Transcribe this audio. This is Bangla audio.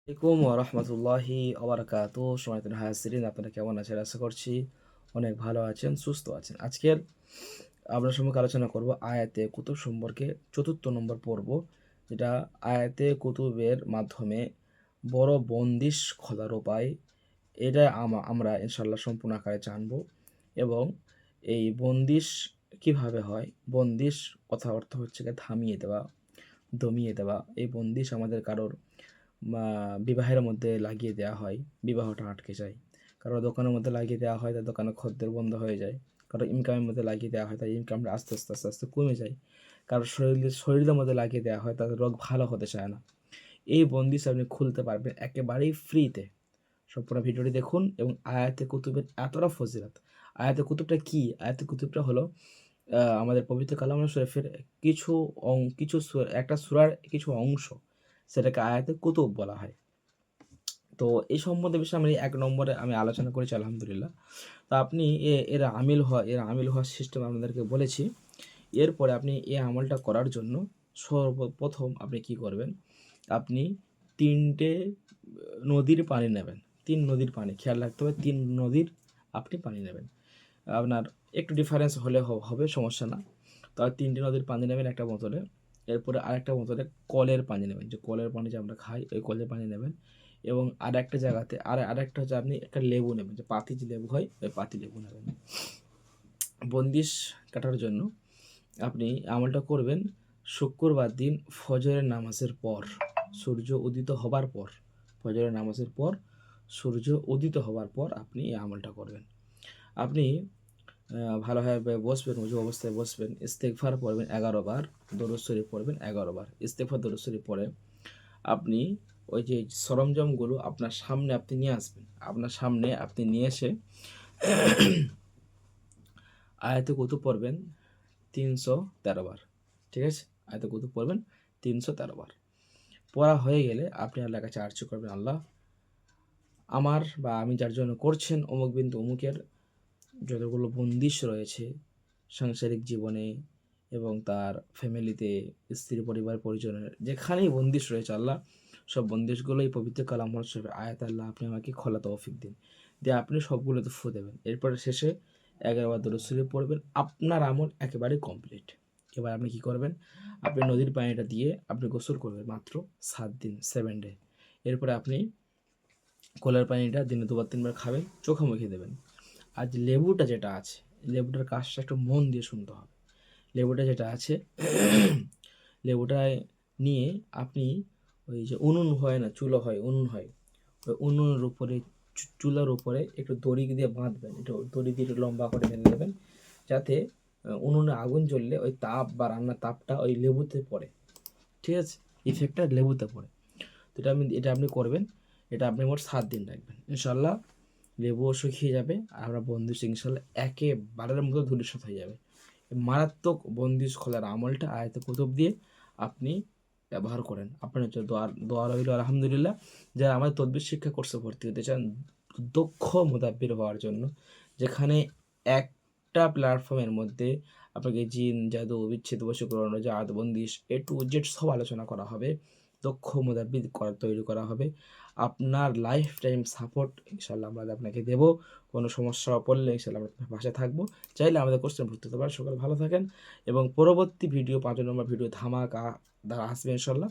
আসসালামাইকুম ওরহমতুল্লাহি আবরাকাতু। সম্মানিত হাজিরিন, আপনারা কেমন আছেন? আশা করছি অনেক ভালো আছেন, সুস্থ আছেন। আজকের আপনার সঙ্গে আলোচনা করব আয়াতে কুতুব সম্পর্কে, চতুর্থ নম্বর পর্ব, যেটা আয়াতে কুতুবের মাধ্যমে বড় বন্দিশ খোলার উপায়। এটা আমরা ইনশাল্লাহ সম্পূর্ণ আকারে জানব। এবং এই বন্দিশ কিভাবে হয়, বন্দিশ কথা অর্থ হচ্ছে গিয়ে থামিয়ে দেওয়া, দমিয়ে দেওয়া। এই বন্দিশ আমাদের কারোর বিবাহের মধ্যে লাগিয়ে দেওয়া হয়, বিবাহটা আটকে যায়। কারো দোকানের মধ্যে লাগিয়ে দেওয়া হয়, তার দোকানে খদ্দের বন্ধ হয়ে যায়। কারো ইনকামের মধ্যে লাগিয়ে দেওয়া হয়, তার ইনকামটা আস্তে আস্তে আস্তে আস্তে কমে যায়। কারো শরীরের মধ্যে লাগিয়ে দেওয়া হয়, তাদের রোগ ভালো হতে চায় না। এই বন্দিশ আপনি খুলতে পারবেন একেবারেই ফ্রিতে। সম্পূর্ণ ভিডিওটি দেখুন। এবং আয়াতে কুতুবের এতটা ফজিলত। আয়াতে কুতুবটা কি? আয়াতে কুতুবটা হলো আমাদের পবিত্র কালাম শরীফের একটা সূরার কিছু অংশ, সেটাকে আয়াতে কুতুব বলা হয়। তো এই সম্বন্ধে বিষয়ে আমি ১ নম্বরে আমি আলোচনা করেছি আলহামদুলিল্লাহ। তো আপনি এর আমিল হওয়ার সিস্টেম আপনাদেরকে বলেছি। এরপরে আপনি এই আমলটা করার জন্য সর্বপ্রথম আপনি কি করবেন? আপনি ৩ টে নদীর পানি নেবেন। ৩ নদীর পানি, খেয়াল রাখতে হবে ৩ নদীর আপনি পানি নেবেন। আপনার একটু ডিফারেন্স হলে হবে, সমস্যা না। তো ৩ টে নদীর পানি নেবেন একটা বোতলে। এরপরে আরেকটা বোতলে কলের পানি নেবেন, যে কলের পানি যে আমরা খাই, ওই কলের পানি নেবেন। এবং আরেকটা জায়গাতে আরেকটা হচ্ছে আপনি একটা লেবু নেবেন, যে পাতি যে লেবু হয়, ওই পাতি লেবু নেবেন। বন্দিশ কাটার জন্য আপনি আমলটা করবেন শুক্রবার দিন ফজরের নামাজের পর, সূর্য উদিত হবার পর। ফজরের নামাজের পর, সূর্য উদিত হবার পর আপনি এই আমলটা করবেন। আপনি ভালোভাবে বসবেন, উজু অবস্থায় বসবেন, ইস্তেগফার পড়বেন ১১ বার, দরুদ শরীফ পড়বেন ১১ বার। ইস্তেগফার দরুদ শরীফ পড়ে আপনি ওই যে সরঞ্জামগুলো আপনার সামনে আপনি নিয়ে আসবেন। আপনার সামনে আপনি নিয়ে এসে আয়াতে কুতুব পড়বেন ৩১৩ বার। ঠিক আছে? আয়াতে কুতুব পড়বেন ৩১৩ বার। পড়া হয়ে গেলে আপনি আল্লাহর কাছে আরজি করবেন, আল্লাহ, আমার বা আমি যার জন্য করছেন অমুক বিন্দু অমুকের যতগুলো বন্দিশ রয়েছে সাংসারিক জীবনে এবং তার ফ্যামিলিতে, স্ত্রী পরিবার পরিজনের যেখানেই বন্দিশ রয়েছে, আল্লাহ, সব বন্দিশগুলোই পবিত্র কালাম শরীফের আয়াত, আল্লাহ আপনি আমাকে খোলা তৌফিক দিন। দিয়ে আপনি সবগুলোতে ফু দেবেন। এরপরে শেষে ১১ বার দরুদ শরীফ পড়বেন। আপনার আমল একেবারে কমপ্লিট। এবার আপনি কি করবেন? আপনি নদীর পানিটা দিয়ে আপনি গোসল করবেন মাত্র ৭ দিন, 7 ডে। এরপরে আপনি কলের পানিটা দিনে ২ বার ৩ বার খাবেন, চোখে মুখে দেবেন। আর যে লেবুটা যেটা আছে, লেবুটার কাজটা একটু মন দিয়ে শুনতে হবে। লেবুটা যেটা আছে, লেবুটায় নিয়ে আপনি ওই যে উনুন হয় না, চুলো হয়, উনুন হয়, ওই উনুনের উপরে, চুলার উপরে একটু দড়ি দিয়ে বাঁধবেন, একটু দড়ি দিয়ে একটু লম্বা করে বেঁধে দেবেন, যাতে উনুনে আগুন জ্বললে ওই তাপ বা রান্নার তাপটা ওই লেবুতে পড়ে। ঠিক আছে? ইফেক্টটা লেবুতে পড়ে। তো এটা আপনি করবেন। এটা আপনি মোট ৭ দিন রাখবেন, ইনশাল্লাহ লেবুও শুকিয়ে যাবে, আর আমরা বন্দিশ ইনশাল্লাহ একেবারের মতো ধূলিসাৎ হয়ে যাবে। মারাত্মক বন্দিশ খোলার আমলটা আয়াতে কুতুব দিয়ে আপনি ব্যবহার করেন। আপনার হচ্ছে দোয়া রইল আলহামদুলিল্লাহ। যারা আমাদের তদবির শিক্ষা কোর্সে ভর্তি হতে চান দক্ষ মুদাব্বির হওয়ার জন্য, যেখানে একটা প্ল্যাটফর্মের মধ্যে আপনাকে জিন, জাদু, বিচ্ছেদ, বশীকরণ, জাত, বন্দিশ, এ টু জেড সব আলোচনা করা হবে। দক্ষ মুদাব্বির তৈরি করা হবে। আপনার লাইফ টাইম সাপোর্ট ইনশাল্লাহ আমরা আপনাকে দেবো। কোনো সমস্যা পড়লে ইনশাল্লাহ আমরা আপনার পাশে থাকবো। চাইলে আমাদের কোর্সে ভর্তি হতে পারেন। সকাল ভালো থাকেন। এবং পরবর্তী ভিডিও ৫ নম্বর ভিডিও ধামাকা দ্বারা আসবে ইনশাল্লাহ।